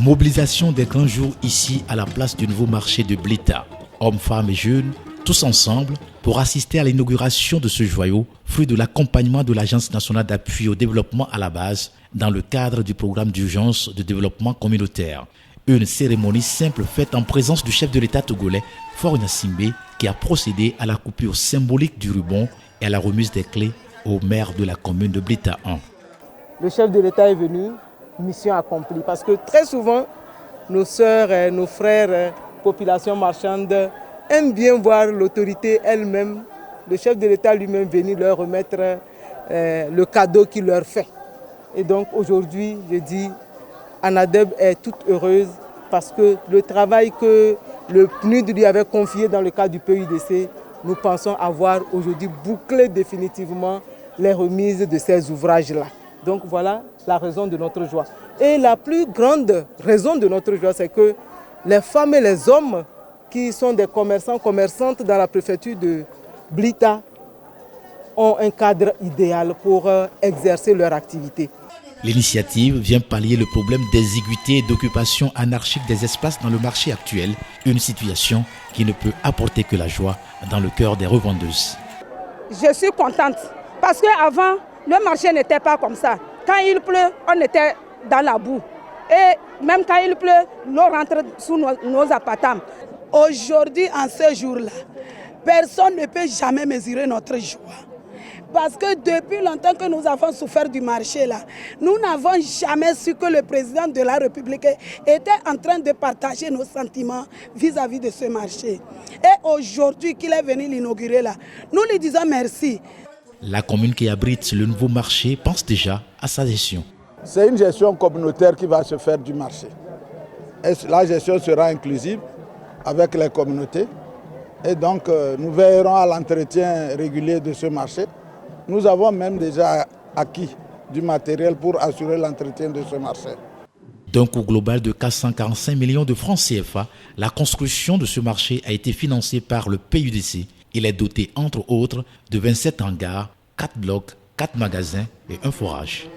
Mobilisation des grands jours ici à la place du nouveau marché de Blita. Hommes, femmes et jeunes, tous ensemble pour assister à l'inauguration de ce joyau, fruit de l'accompagnement de l'Agence nationale d'appui au développement à la base dans le cadre du programme d'urgence de développement communautaire. Une cérémonie simple faite en présence du chef de l'État togolais, Faure Gnassingbé, qui a procédé à la coupure symbolique du ruban et à la remise des clés au maire de la commune de Blita 1. Le chef de l'État est venu, mission accomplie. Parce que très souvent, nos sœurs, nos frères, population marchande, aiment bien voir l'autorité elle-même, le chef de l'État lui-même venir leur remettre le cadeau qu'il leur fait. Et donc aujourd'hui, je dis, Anadeb est toute heureuse parce que le travail que le PNUD lui avait confié dans le cadre du PUDC, nous pensons avoir aujourd'hui bouclé définitivement les remises de ces ouvrages-là. Donc voilà la raison de notre joie. Et la plus grande raison de notre joie, c'est que les femmes et les hommes qui sont des commerçants, commerçantes dans la préfecture de Blita ont un cadre idéal pour exercer leur activité. L'initiative vient pallier le problème d'exiguïté et d'occupation anarchique des espaces dans le marché actuel, une situation qui ne peut apporter que la joie dans le cœur des revendeuses. Je suis contente parce qu'avant, le marché n'était pas comme ça. Quand il pleut, on était dans la boue. Et même quand il pleut, l'eau rentre sous nos appartements. Aujourd'hui, en ce jour-là, personne ne peut jamais mesurer notre joie. Parce que depuis longtemps que nous avons souffert du marché là, nous n'avons jamais su que le président de la République était en train de partager nos sentiments vis-à-vis de ce marché. Et aujourd'hui qu'il est venu l'inaugurer là, nous lui disons merci. La commune qui abrite le nouveau marché pense déjà à sa gestion. C'est une gestion communautaire qui va se faire du marché. Et la gestion sera inclusive avec les communautés. Et donc nous veillerons à l'entretien régulier de ce marché. Nous avons même déjà acquis du matériel pour assurer l'entretien de ce marché. D'un coût global de 445 millions de francs CFA, la construction de ce marché a été financée par le PUDC. Il est doté entre autres de 27 hangars, 4 blocs, 4 magasins et un forage.